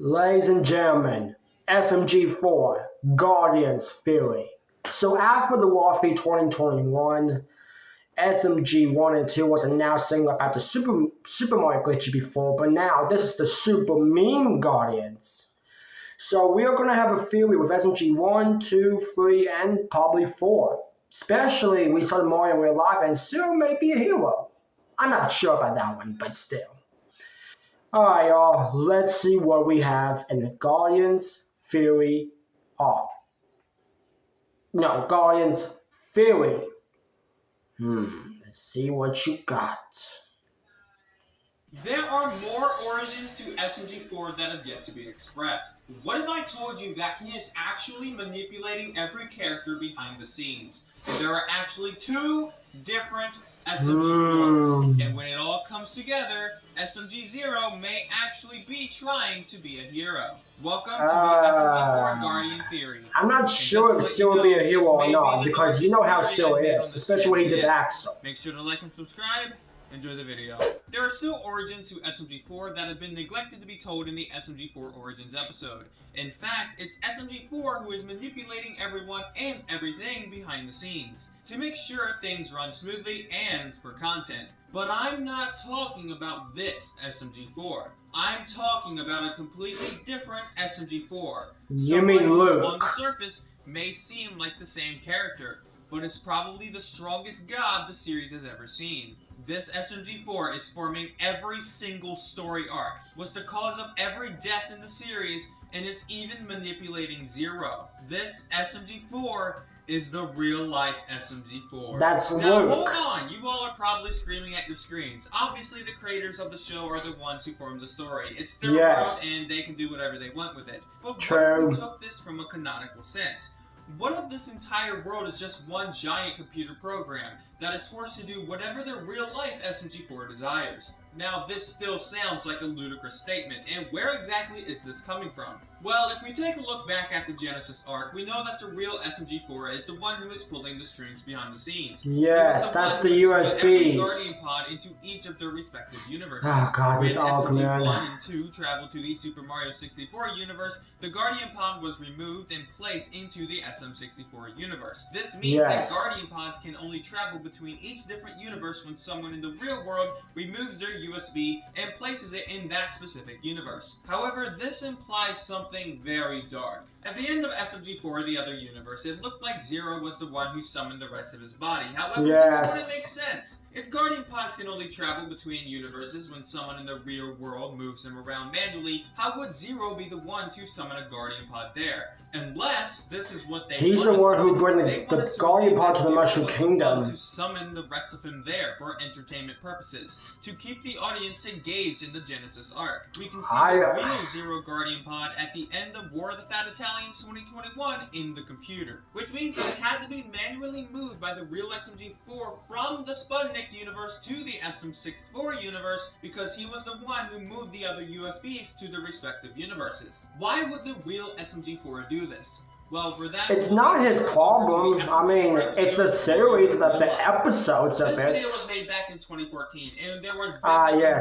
Ladies and gentlemen, SMG4, Guardians Fury. So after the Warfare 2021, SMG1 and 2 was announcing about the Super Mario glitch before, but now this is the Super Meme Guardians. So we are going to have a Fury with SMG1, 2, 3, and probably 4. Especially we saw the Mario in real life and soon may be a hero. I'm not sure about that one, but still. Alright, y'all, let's see what we have in the Guardians Fury arc. No, Guardians Fury. Let's see what you got. There are more origins to SMG4 that have yet to be expressed. What if I told you that he is actually manipulating every character behind the scenes? There are actually two different SMG4s, and when it all comes together, SMG0 may actually be trying to be a hero. Welcome to the SMG4 Guardian Theory. I'm not sure if Sil will be a hero or not, because you know how Sil is, especially when he did Axel. Make sure to like and subscribe. Enjoy the video. There are still origins to SMG4 that have been neglected to be told in the SMG4 Origins episode. In fact, it's SMG4 who is manipulating everyone and everything behind the scenes to make sure things run smoothly and for content. But I'm not talking about this SMG4. I'm talking about a completely different SMG4. You mean Luke? On the surface may seem like the same character, but is probably the strongest god the series has ever seen. This SMG4 is forming every single story arc, was the cause of every death in the series, and it's even manipulating Zero. This SMG4 is the real-life SMG4. That's now, Luke. Hold on, you all are probably screaming at your screens. Obviously, the creators of the show are the ones who formed the story. It's their world, and they can do whatever they want with it. But what if we took this from a canonical sense? What if this entire world is just one giant computer program that is forced to do whatever the real-life SMG4 desires? Now, this still sounds like a ludicrous statement, and where exactly is this coming from? Well, if we take a look back at the Genesis arc, we know that the real SMG4 is the one who is pulling the strings behind the scenes. Yes, that's the USBs. Every Guardian pod into each of their respective universes. Oh god, this arc, man. SMG1 and 2 traveled to the Super Mario 64 universe, the Guardian pod was removed and placed into the SM64 universe. This means that Guardian pods can only travel between each different universe when someone in the real world removes their USB and places it in that specific universe. However, this implies something very dark. At the end of SMG4, the other universe, it looked like Zero was the one who summoned the rest of his body. However, this wouldn't make sense. If Guardian pods can only travel between universes when someone in the real world moves them around manually, how would Zero be the one to summon a Guardian pod there? Unless this is what they He's the one who brought the Guardian pod to the Mushroom Kingdom. To summon the rest of him there for entertainment purposes, to keep the audience engaged in the Genesis arc. We can see the real Zero Guardian pod at the end of War of the Fat Italians 2021 in the computer, which means that it had to be manually moved by the real SMG4 from the Sputnik universe to the SM64 universe because he was the one who moved the other USBs to the respective universes. Why would the real SMG4 do this? Well, for that, it's not his problem. I mean, it's a series of the episodes of it. This video was made back in 2014, and there was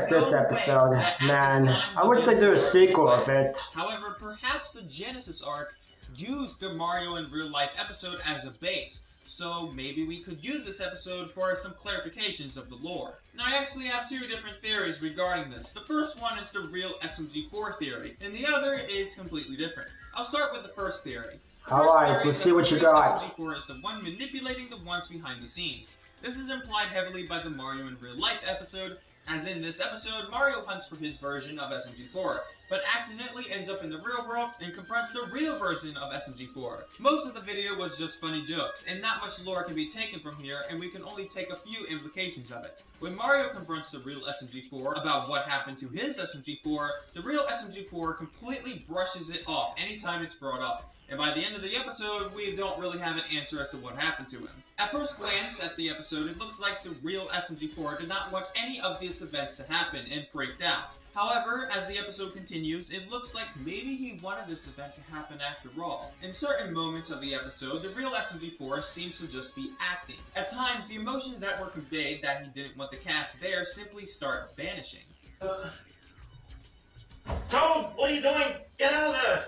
this episode. Man, I wish they do a sequel of it. However, perhaps the Genesis arc used the Mario in real life episode as a base. So maybe we could use this episode for some clarifications of the lore. Now I actually have two different theories regarding this. The first one is the real SMG4 theory, and the other is completely different. I'll start with the first theory. Alright, let's see what you got. SMG4 is the one manipulating the ones behind the scenes. This is implied heavily by the Mario in real life episode, as in this episode, Mario hunts for his version of SMG4, but accidentally ends up in the real world and confronts the real version of SMG4. Most of the video was just funny jokes, and not much lore can be taken from here, and we can only take a few implications of it. When Mario confronts the real SMG4 about what happened to his SMG4, the real SMG4 completely brushes it off anytime it's brought up. And by the end of the episode, we don't really have an answer as to what happened to him. At first glance at the episode, it looks like the real SMG4 did not want any of these events to happen and freaked out. However, as the episode continues, it looks like maybe he wanted this event to happen after all. In certain moments of the episode, the real SMG4 seems to just be acting. At times, the emotions that were conveyed that he didn't want the cast there simply start vanishing. Toad, what are you doing? Get out of there!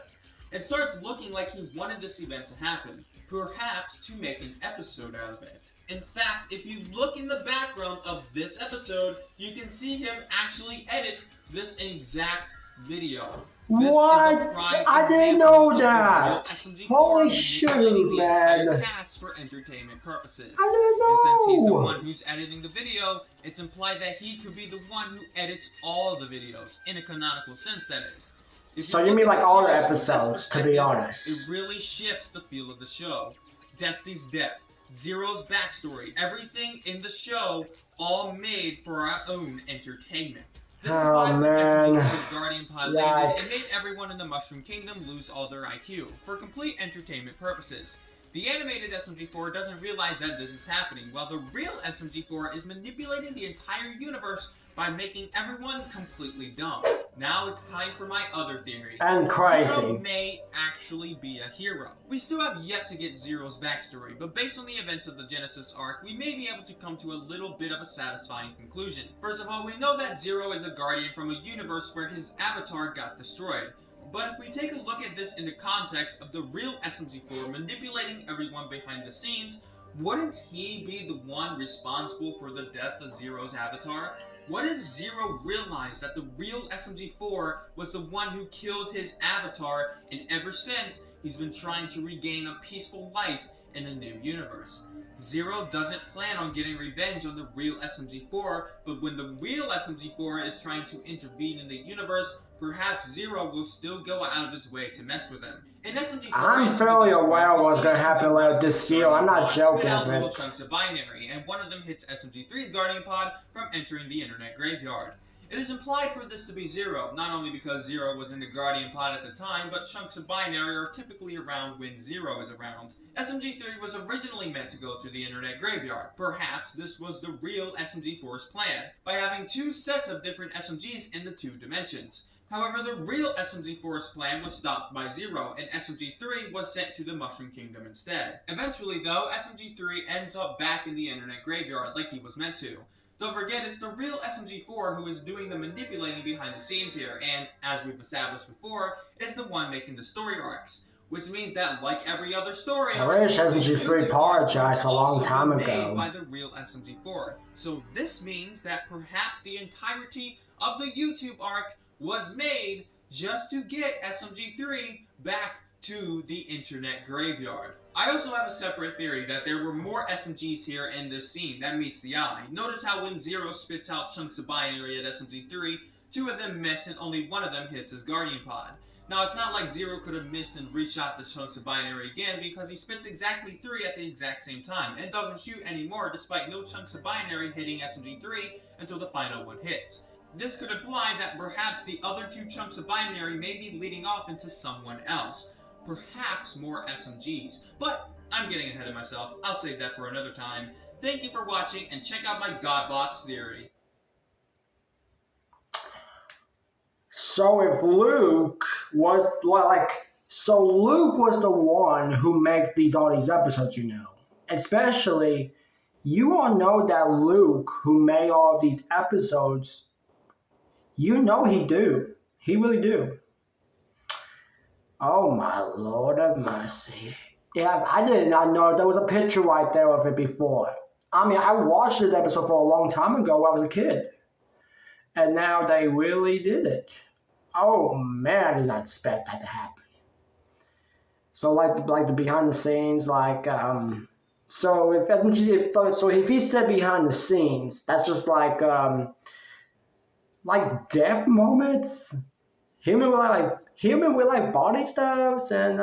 It starts looking like he wanted this event to happen, perhaps to make an episode out of it. In fact, if you look in the background of this episode, you can see him actually edit this exact video. This What? Is a prime I didn't example know of the that. real SMG4 Holy manipulating shit, the entire man. cast for entertainment purposes. I didn't know. And since he's the one who's editing the video, it's implied that he could be the one who edits all the videos, in a canonical sense, that is. So you mean like all the episodes, to be honest? It really shifts the feel of the show. Destiny's death, Zero's backstory, everything in the show, all made for our own entertainment. This is why when SMG4's Guardian Pod landed, it made everyone in the Mushroom Kingdom lose all their IQ, for complete entertainment purposes. The animated SMG4 doesn't realize that this is happening, while the real SMG4 is manipulating the entire universe by making everyone completely dumb. Now it's time for my other theory. And crazy. Zero may actually be a hero. We still have yet to get Zero's backstory, but based on the events of the Genesis arc, we may be able to come to a little bit of a satisfying conclusion. First of all, we know that Zero is a guardian from a universe where his avatar got destroyed. But if we take a look at this in the context of the real SMG4 manipulating everyone behind the scenes, wouldn't he be the one responsible for the death of Zero's avatar? What if Zero realized that the real SMG4 was the one who killed his avatar, and ever since, he's been trying to regain a peaceful life in a new universe? Zero doesn't plan on getting revenge on the real SMG4, but when the real SMG4 is trying to intervene in the universe, perhaps Zero will still go out of his way to mess with him. In SMG4, I'm fairly aware what's going to happen later this year. I'm not joking, little chunks of binary, and one of them hits SMG3's Guardian Pod from entering the internet graveyard. It is implied for this to be Zero, not only because Zero was in the Guardian Pod at the time, but chunks of binary are typically around when Zero is around. SMG3 was originally meant to go through the internet graveyard. Perhaps this was the real SMG4's plan, by having two sets of different SMGs in the two dimensions. However, the real SMG4's plan was stopped by Zero, and SMG3 was sent to the Mushroom Kingdom instead. Eventually, though, SMG3 ends up back in the internet graveyard like he was meant to. Don't forget, it's the real SMG4 who is doing the manipulating behind the scenes here, and, as we've established before, is the one making the story arcs. Which means that, like every other story, I wish SMG3 apologized a long time ago. By the real SMG4. So this means that perhaps the entirety of the YouTube arc was made just to get SMG3 back to the internet graveyard. I also have a separate theory that there were more SMGs here in this scene that meets the eye. Notice how when Zero spits out chunks of binary at SMG3, two of them miss and only one of them hits his Guardian Pod. Now, it's not like Zero could have missed and reshot the chunks of binary again, because he spits exactly 3 at the exact same time, and doesn't shoot anymore despite no chunks of binary hitting SMG3 until the final one hits. This could imply that perhaps the other 2 chunks of binary may be leading off into someone else. Perhaps more SMGs. But I'm getting ahead of myself. I'll save that for another time. Thank you for watching, and check out my Godbox theory. So if Luke was Luke was the one who made all these episodes, you know. Especially, you all know that Luke, who made all these episodes, you know he do. He really do. Oh my Lord of mercy. Yeah, I did not know there was a picture right there of it before. I mean, I watched this episode for a long time ago when I was a kid. And now they really did it. Oh man, I did not expect that to happen. So like the behind the scenes, so if he said behind the scenes, that's just like death moments. Human with body stuffs and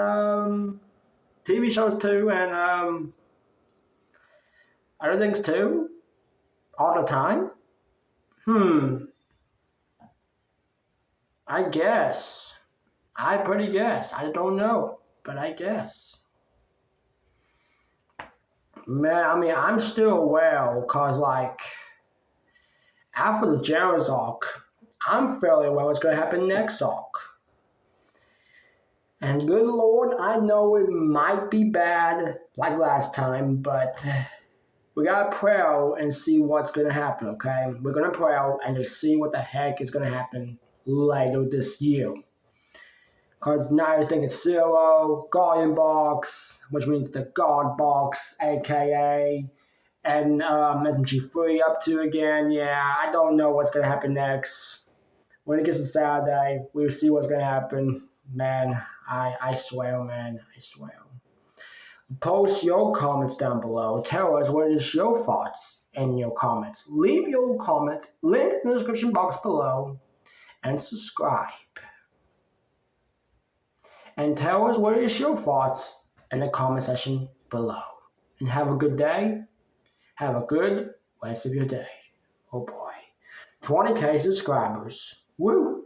TV shows too, and other things too, all the time. I guess. I don't know, but I guess. Man, I mean, I'm still aware, cause after the Jared's arc, I'm fairly aware what's going to happen next arc. And good Lord, I know it might be bad like last time, but we gotta pray and see what's going to happen, okay? We're going to pray and just see what the heck is going to happen later this year. Because now I think it's Zero, Guardian Box, which means the God Box, aka, and SMG3 up to again. Yeah, I don't know what's going to happen next. When it gets to Saturday, we'll see what's going to happen. Man, I swear, man, I swear. Post your comments down below. Tell us what is your thoughts in your comments. Leave your comments, link in the description box below, and subscribe. And tell us what is your thoughts in the comment section below. And have a good day. Have a good rest of your day. Oh boy. 20K subscribers. Woo!